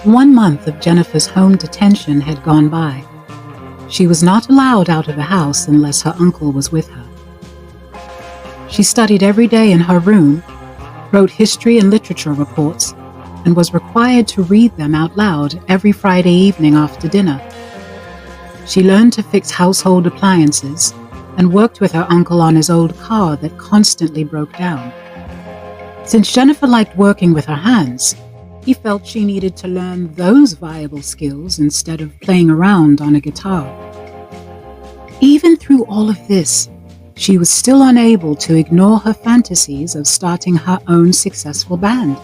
1 month of Jennifer's home detention had gone by. She was not allowed out of the house unless her uncle was with her. She studied every day in her room, wrote history and literature reports, and was required to read them out loud every Friday evening after dinner. She learned to fix household appliances and worked with her uncle on his old car that constantly broke down. Since Jennifer liked working with her hands, he felt she needed to learn those viable skills instead of playing around on a guitar. Even through all of this, she was still unable to ignore her fantasies of starting her own successful band.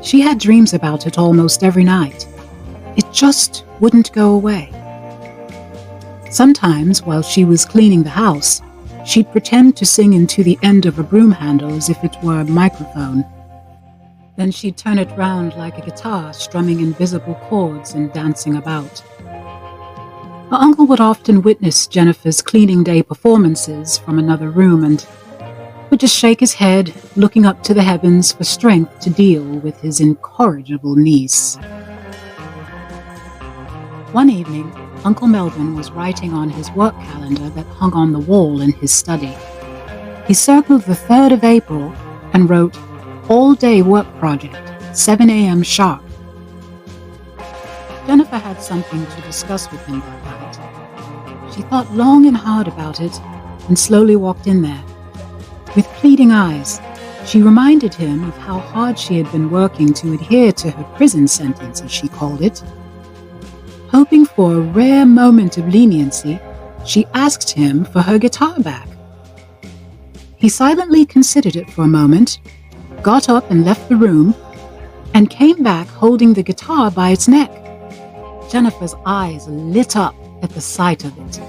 She had dreams about it almost every night. It just wouldn't go away. Sometimes, while she was cleaning the house, she'd pretend to sing into the end of a broom handle as if it were a microphone. Then she'd turn it round like a guitar, strumming invisible chords and dancing about. Her uncle would often witness Jennifer's cleaning day performances from another room and would just shake his head, looking up to the heavens for strength to deal with his incorrigible niece. One evening, Uncle Melvin was writing on his work calendar that hung on the wall in his study. He circled the 3rd of April and wrote, "All-day work project, 7 a.m. sharp." Jennifer had something to discuss with him that night. She thought long and hard about it and slowly walked in there. With pleading eyes, she reminded him of how hard she had been working to adhere to her prison sentence, as she called it. Hoping for a rare moment of leniency, she asked him for her guitar back. He silently considered it for a moment, got up and left the room, and came back holding the guitar by its neck. Jennifer's eyes lit up at the sight of it.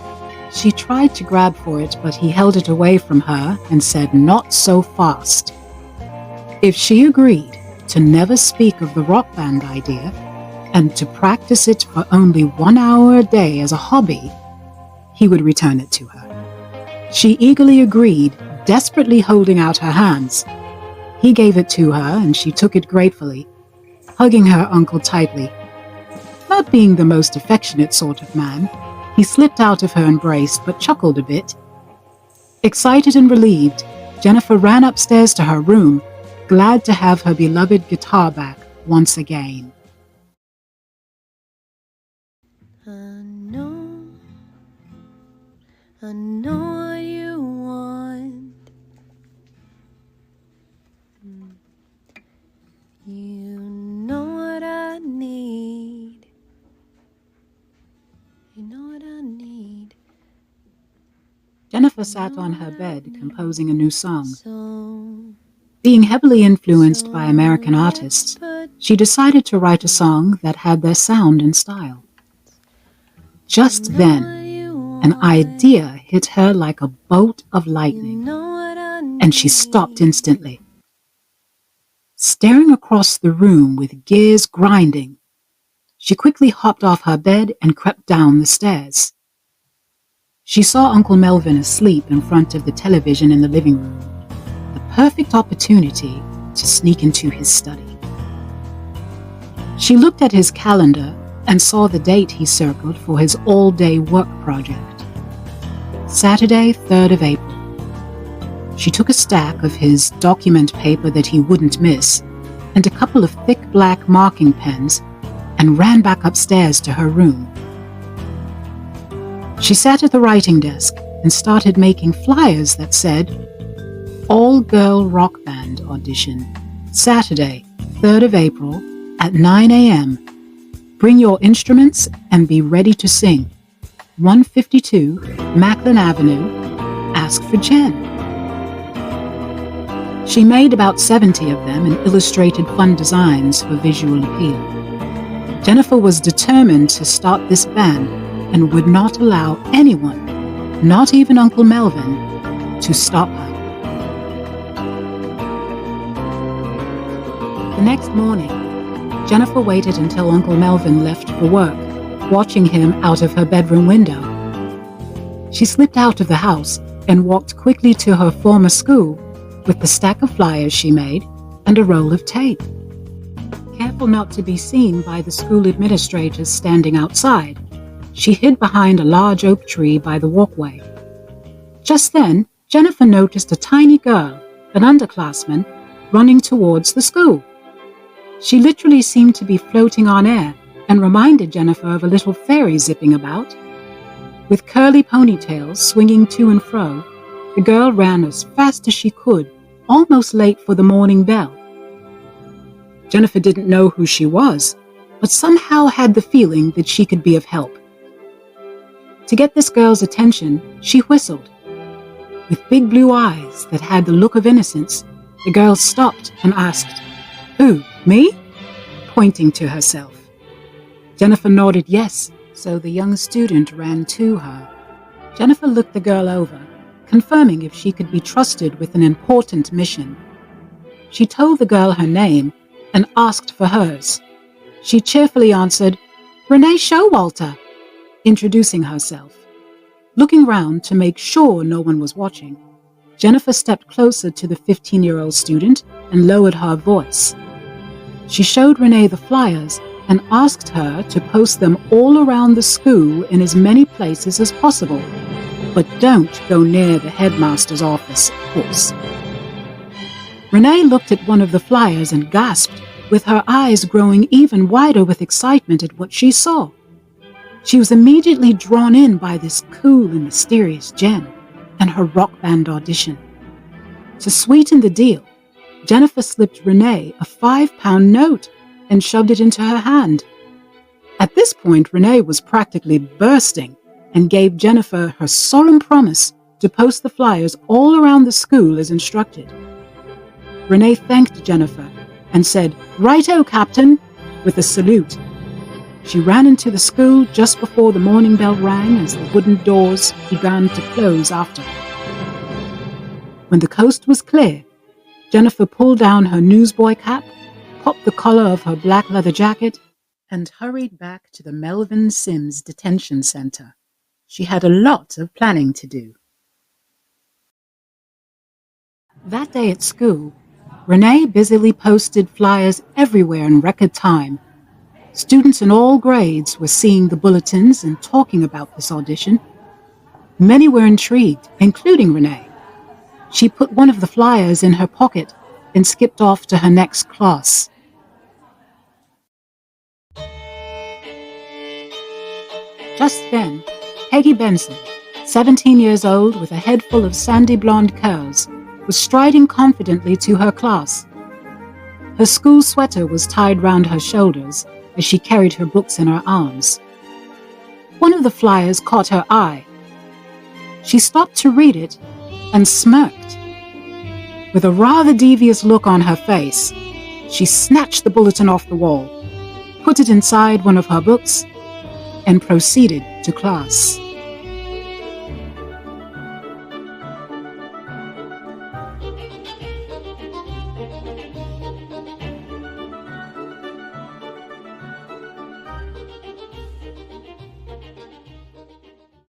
She tried to grab for it, but he held it away from her and said, "Not so fast." If she agreed to never speak of the rock band idea and to practice it for only 1 hour a day as a hobby, he would return it to her. She eagerly agreed, desperately holding out her hands. He gave it to her, and she took it gratefully, hugging her uncle tightly. Not being the most affectionate sort of man, he slipped out of her embrace but chuckled a bit. Excited and relieved, Jennifer ran upstairs to her room, glad to have her beloved guitar back once again. I know what you want. You know what I need. You know what I need. Jennifer sat on her bed composing a new song. Being heavily influenced by American artists, she decided to write a song that had their sound and style. Just then, an idea hit her like a bolt of lightning, and she stopped instantly. Staring across the room with gears grinding, she quickly hopped off her bed and crept down the stairs. She saw Uncle Melvin asleep in front of the television in the living room, the perfect opportunity to sneak into his study. She looked at his calendar and saw the date he circled for his all-day work project. Saturday, 3rd of April. She took a stack of his document paper that he wouldn't miss and a couple of thick black marking pens and ran back upstairs to her room. She sat at the writing desk and started making flyers that said, "All-girl rock band audition, Saturday, 3rd of April at 9 a.m. Bring your instruments and be ready to sing. 152 Macklin Avenue. Ask for Jen." She made about 70 of them and illustrated fun designs for visual appeal. Jennifer was determined to start this band and would not allow anyone, not even Uncle Melvin, to stop her. The next morning, Jennifer waited until Uncle Melvin left for work, watching him out of her bedroom window. She slipped out of the house, and walked quickly to her former school with the stack of flyers she made and a roll of tape. Careful not to be seen by the school administrators standing outside, she hid behind a large oak tree by the walkway. Just then, Jennifer noticed a tiny girl, an underclassman, running towards the school. She literally seemed to be floating on air and reminded Jennifer of a little fairy zipping about. With curly ponytails swinging to and fro, the girl ran as fast as she could, almost late for the morning bell. Jennifer didn't know who she was, but somehow had the feeling that she could be of help. To get this girl's attention, she whistled. With big blue eyes that had the look of innocence, the girl stopped and asked, "Who, me?" pointing to herself. Jennifer nodded yes, so the young student ran to her. Jennifer looked the girl over, confirming if she could be trusted with an important mission. She told the girl her name and asked for hers. She cheerfully answered, "Renee Showalter," introducing herself. Looking round to make sure no one was watching, Jennifer stepped closer to the 15-year-old student and lowered her voice. She showed Renee the flyers and asked her to post them all around the school in as many places as possible. But don't go near the headmaster's office, of course. Renee looked at one of the flyers and gasped, with her eyes growing even wider with excitement at what she saw. She was immediately drawn in by this cool and mysterious Jen and her rock band audition. To sweeten the deal, Jennifer slipped Renee a 5-pound note and shoved it into her hand. At this point, Renee was practically bursting and gave Jennifer her solemn promise to post the flyers all around the school as instructed. Renee thanked Jennifer and said, "Righto, Captain," with a salute. She ran into the school just before the morning bell rang as the wooden doors began to close after her. When the coast was clear, Jennifer pulled down her newsboy cap, popped the collar of her black leather jacket, and hurried back to the Melvin Sims Detention Center. She had a lot of planning to do. That day at school, Renee busily posted flyers everywhere in record time. Students in all grades were seeing the bulletins and talking about this audition. Many were intrigued, including Renee. She put one of the flyers in her pocket and skipped off to her next class. Just then, Peggy Benson, 17 years old with a head full of sandy blonde curls, was striding confidently to her class. Her school sweater was tied round her shoulders as she carried her books in her arms. One of the flyers caught her eye. She stopped to read it and smirked. With a rather devious look on her face, she snatched the bulletin off the wall, put it inside one of her books, and proceeded to class.